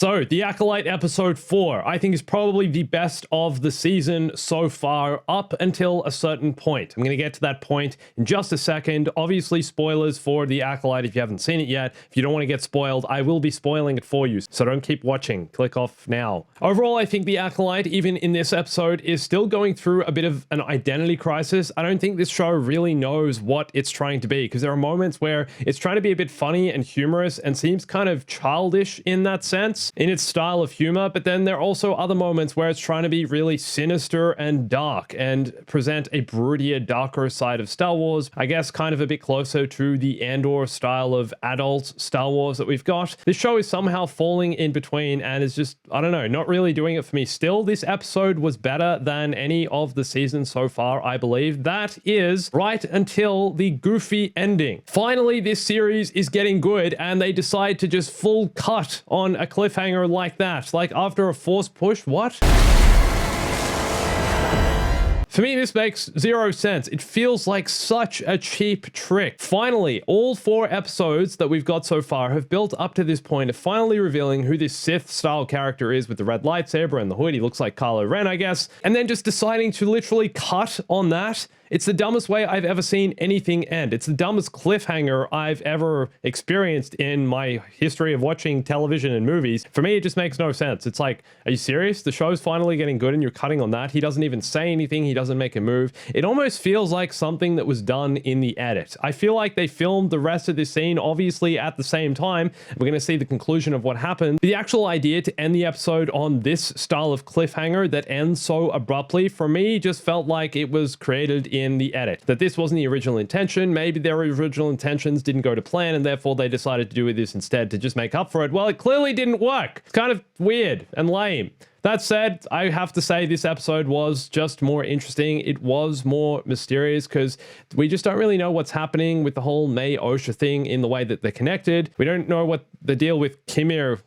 So, The Acolyte episode 4, I think is probably the best of the season so far up until a certain point. I'm going to get to that point in just a second. Obviously, spoilers for The Acolyte if you haven't seen it yet. If you don't want to get spoiled, I will be spoiling it for you, so don't keep watching. Click off now. Overall, I think The Acolyte, even in this episode, is still going through a bit of an identity crisis. I don't think this show really knows what it's trying to be, because there are moments where it's trying to be a bit funny and humorous and seems kind of childish in that sense, in its style of humor, but then there are also other moments where it's trying to be really sinister and dark and present a broodier, darker side of Star Wars. I guess kind of a bit closer to the Andor style of adult Star Wars that we've got. This show is somehow falling in between and is just, I don't know, not really doing it for me. Still, this episode was better than any of the seasons so far, I believe. That is right until the goofy ending. Finally, this series is getting good and they decide to just full cut on a cliffhanger like that. Like after a forced push, what? For me, this makes zero sense. It feels like such a cheap trick. Finally, all 4 episodes that we've got so far have built up to this point of finally revealing who this Sith-style character is with the red lightsaber and the hood. He looks like Kylo Ren, I guess. And then just deciding to literally cut on that. It's the dumbest way I've ever seen anything end. It's the dumbest cliffhanger I've ever experienced in my history of watching television and movies. For me, it just makes no sense. It's like, are you serious? The show's finally getting good and you're cutting on that. He doesn't even say anything. He doesn't make a move. It almost feels like something that was done in the edit. I feel like they filmed the rest of this scene, obviously at the same time. We're going to see the conclusion of what happened. The actual idea to end the episode on this style of cliffhanger that ends so abruptly, for me, just felt like it was created in the edit, that this wasn't the original intention. Maybe their original intentions didn't go to plan and therefore they decided to do this instead to just make up for it. Well, it clearly didn't work. It's kind of weird and lame. That said, I have to say this episode was just more interesting. It was more mysterious because we just don't really know what's happening with the whole May Osha thing in the way that they're connected. We don't know what the deal with Quimir?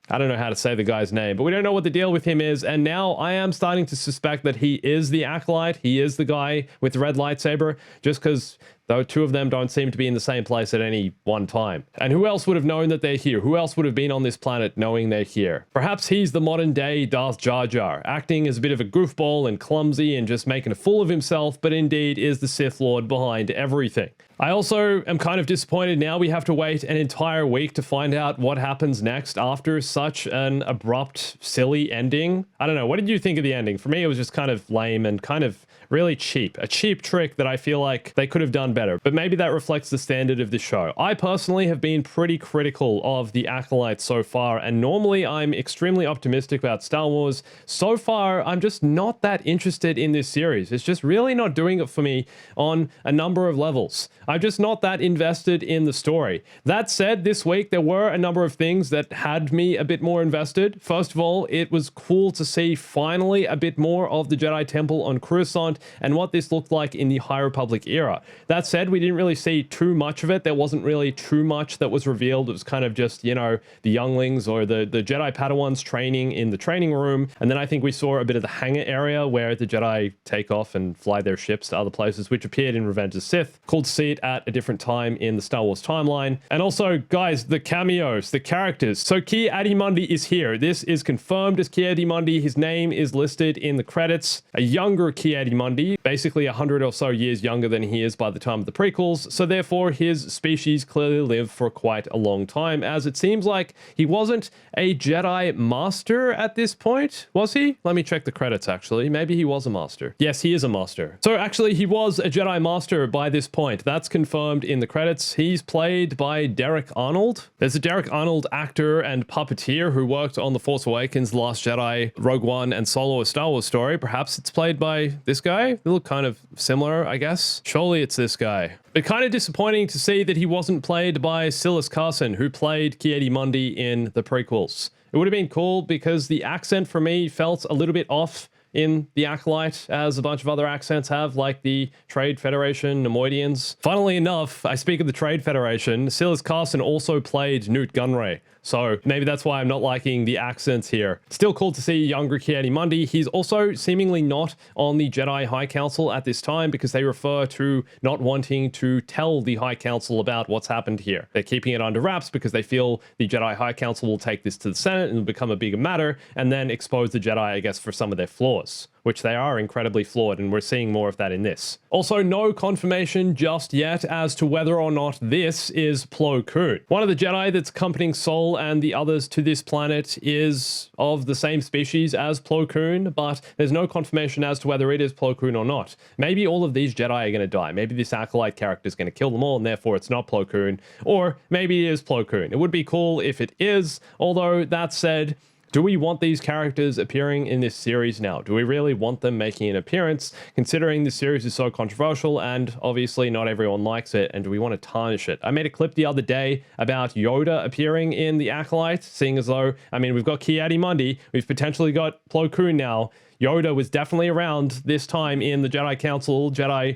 I don't know how to say the guy's name, but we don't know what the deal with him is. And now I am starting to suspect that he is the Acolyte. He is the guy with the red lightsaber, just because though 2 of them don't seem to be in the same place at any one time. And who else would have known that they're here? Who else would have been on this planet knowing they're here? Perhaps he's the modern day Darth Jar Jar, acting as a bit of a goofball and clumsy and just making a fool of himself, but indeed is the Sith Lord behind everything. I also am kind of disappointed now we have to wait an entire week to find out what happens next after such an abrupt, silly ending. I don't know. What did you think of the ending? For me, it was just kind of lame and kind of really cheap. A cheap trick that I feel like they could have done better, but maybe that reflects the standard of the show. I personally have been pretty critical of The Acolyte so far, and normally I'm extremely optimistic about Star Wars. So far, I'm just not that interested in this series. It's just really not doing it for me on a number of levels. I'm just not that invested in the story. That said, this week there were a number of things that had me a bit more invested. First of all, it was cool to see finally a bit more of the Jedi Temple on Coruscant and what this looked like in the High Republic era. That said, we didn't really see too much of it. There wasn't really too much that was revealed. It was kind of just, you know, the younglings or the Jedi Padawans training in the training room. And then I think we saw a bit of the hangar area where the Jedi take off and fly their ships to other places, which appeared in Revenge of the Sith. Cool to see it at a different time in the Star Wars timeline. And also, guys, the cameos, the characters. So Ki-Adi-Mundi is here. This is confirmed as Ki-Adi-Mundi. His name is listed in the credits. A younger Ki-Adi-Mundi, basically 100 or so years younger than he is by the time of the prequels. So therefore, his species clearly lived for quite a long time, as it seems like he wasn't a Jedi Master at this point. Was he? Let me check the credits, actually. Maybe he was a Master. Yes, he is a Master. So actually, he was a Jedi Master by this point. That's confirmed in the credits. He's played by Derek Arnold. There's a Derek Arnold actor and puppeteer who worked on The Force Awakens, The Last Jedi, Rogue One, and Solo: A Star Wars Story. Perhaps it's played by this guy. They look kind of similar, I guess. Surely it's this guy. But kind of disappointing to see that he wasn't played by Silas Carson, who played Ki-Adi-Mundi in the prequels. It would have been cool because the accent for me felt a little bit off in The Acolyte, as a bunch of other accents have, like the Trade Federation, Nemoidians. Funnily enough, I speak of the Trade Federation, Silas Carson also played Newt Gunray. So maybe that's why I'm not liking the accents here. Still cool to see younger Ki-Adi-Mundi. He's also seemingly not on the Jedi High Council at this time because they refer to not wanting to tell the High Council about what's happened here. They're keeping it under wraps because they feel the Jedi High Council will take this to the Senate and become a bigger matter and then expose the Jedi, I guess, for some of their flaws, which they are incredibly flawed, and we're seeing more of that in this. Also, no confirmation just yet as to whether or not this is Plo Koon. One of the Jedi that's accompanying Sol and the others to this planet is of the same species as Plo Koon, but there's no confirmation as to whether it is Plo Koon or not. Maybe all of these Jedi are going to die. Maybe this Acolyte character is going to kill them all, and therefore it's not Plo Koon. Or maybe it is Plo Koon. It would be cool if it is, although that said, do we want these characters appearing in this series now? Do we really want them making an appearance, considering the series is so controversial and obviously not everyone likes it, and do we want to tarnish it? I made a clip the other day about Yoda appearing in The Acolyte, seeing as though, I mean, we've got Ki-Adi-Mundi, we've potentially got Plo Koon now. Yoda was definitely around this time in the Jedi Council.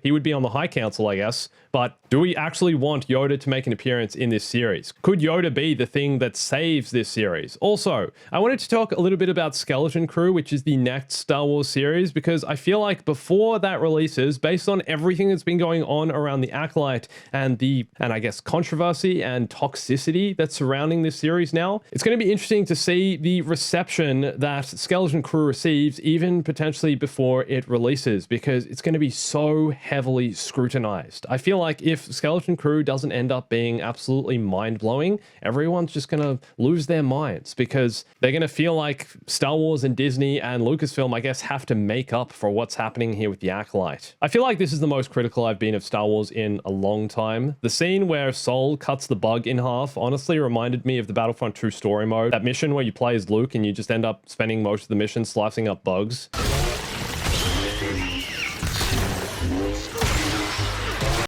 He would be on the High Council, I guess. But do we actually want Yoda to make an appearance in this series? Could Yoda be the thing that saves this series? Also, I wanted to talk a little bit about Skeleton Crew, which is the next Star Wars series, because I feel like before that releases, based on everything that's been going on around the Acolyte and I guess controversy and toxicity that's surrounding this series now, it's going to be interesting to see the reception that Skeleton Crew receives, even potentially before it releases, because it's going to be so heavily scrutinized. I feel like if Skeleton Crew doesn't end up being absolutely mind-blowing, everyone's just going to lose their minds because they're going to feel like Star Wars and Disney and Lucasfilm, I guess, have to make up for what's happening here with the Acolyte. I feel like this is the most critical I've been of Star Wars in a long time. The scene where Sol cuts the bug in half honestly reminded me of the Battlefront 2 story mode. That mission where you play as Luke and you just end up spending most of the mission slicing up bugs.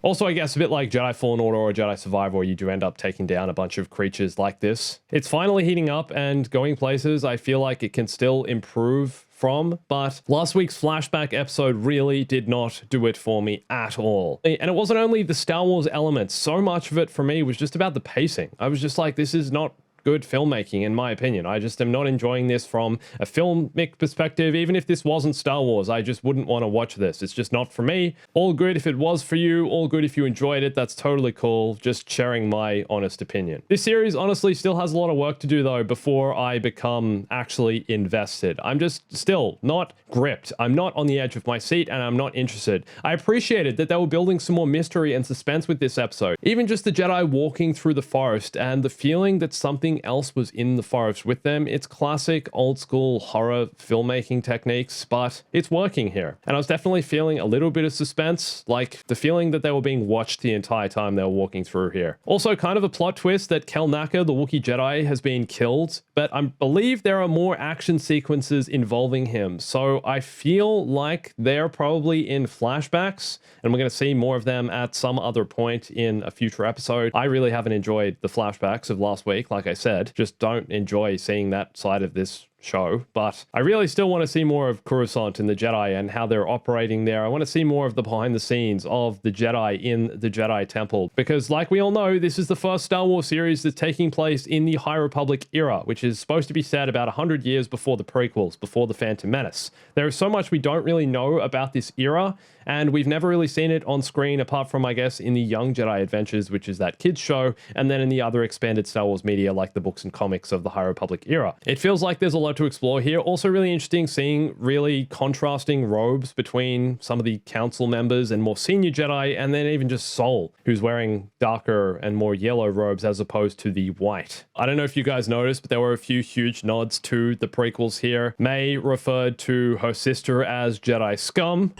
Also, I guess a bit like Jedi Fallen Order or Jedi Survivor, where you do end up taking down a bunch of creatures like this. It's finally heating up and going places I feel like it can still improve from, but last week's flashback episode really did not do it for me at all. And it wasn't only the Star Wars elements, so much of it for me was just about the pacing. I was just like, this is not good filmmaking, in my opinion. I just am not enjoying this from a filmic perspective. Even if this wasn't Star Wars, I just wouldn't want to watch this. It's just not for me. All good if it was for you, all good if you enjoyed it. That's totally cool. Just sharing my honest opinion. This series honestly still has a lot of work to do though before I become actually invested. I'm just still not gripped. I'm not on the edge of my seat and I'm not interested. I appreciated that they were building some more mystery and suspense with this episode. Even just the Jedi walking through the forest and the feeling that something else was in the forest with them. It's classic old school horror filmmaking techniques, but it's working here. And I was definitely feeling a little bit of suspense, like the feeling that they were being watched the entire time they were walking through here. Also, kind of a plot twist that Kel Naka, the Wookiee Jedi, has been killed, but I believe there are more action sequences involving him. So I feel like they're probably in flashbacks, and we're going to see more of them at some other point in a future episode. I really haven't enjoyed the flashbacks of last week, like I said. Just don't enjoy seeing that side of this show, but I really still want to see more of Coruscant and the Jedi and how they're operating there. I want to see more of the behind the scenes of the Jedi in the Jedi Temple, because like we all know, this is the first Star Wars series that's taking place in the High Republic era, which is supposed to be set about 100 years before the prequels, before the Phantom Menace. There is so much we don't really know about this era, and we've never really seen it on screen apart from, I guess, in the Young Jedi Adventures, which is that kids show, and then in the other expanded Star Wars media like the books and comics of the High Republic era. It feels like there's a lot to explore here. Also really interesting seeing really contrasting robes between some of the council members and more senior Jedi, and then even just Sol, who's wearing darker and more yellow robes as opposed to the white. I don't know if you guys noticed, but there were a few huge nods to the prequels here. May referred to her sister as Jedi scum.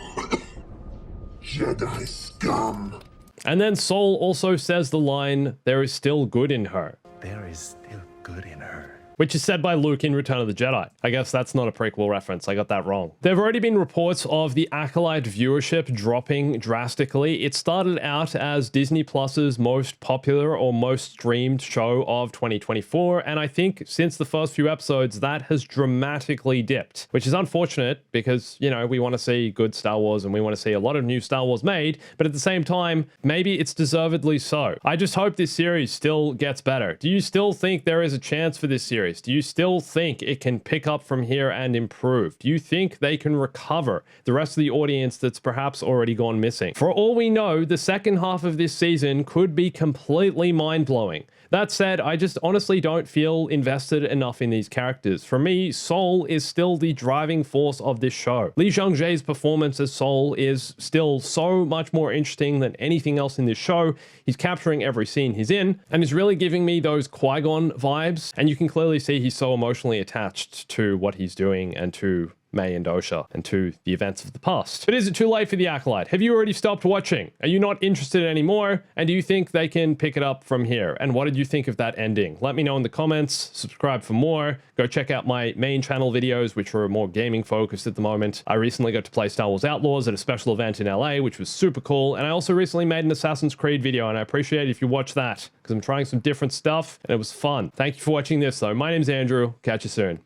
Jedi scum. And then Sol also says the line, "There is still good in her." There is still good in her. which is said by Luke in Return of the Jedi. I guess that's not a prequel reference. I got that wrong. There have already been reports of the Acolyte viewership dropping drastically. It started out as Disney Plus's most popular or most streamed show of 2024, and I think since the first few episodes, that has dramatically dipped, which is unfortunate because, you know, we want to see good Star Wars and we want to see a lot of new Star Wars made, but at the same time, maybe it's deservedly so. I just hope this series still gets better. Do you still think there is a chance for this series? Do you still think it can pick up from here and improve? Do you think they can recover the rest of the audience that's perhaps already gone missing? For all we know, the second half of this season could be completely mind-blowing. That said, I just honestly don't feel invested enough in these characters. For me, Sol is still the driving force of this show. Lee Jung-jae's performance as Sol is still so much more interesting than anything else in this show. He's capturing every scene he's in, and is really giving me those Qui-Gon vibes, and you can clearly see he's so emotionally attached to what he's doing and to May and Dosha and to the events of the past. But is it too late for the Acolyte? Have you already stopped watching? Are you not interested anymore? And do you think they can pick it up from here? And what did you think of that ending? Let me know in the comments. Subscribe for more. Go check out my main channel videos, which are more gaming focused at the moment. I recently got to play Star Wars Outlaws at a special event in LA, which was super cool. And I also recently made an Assassin's Creed video, and I appreciate it if you watch that because I'm trying some different stuff and it was fun. Thank you for watching this though. My name's Andrew. Catch you soon.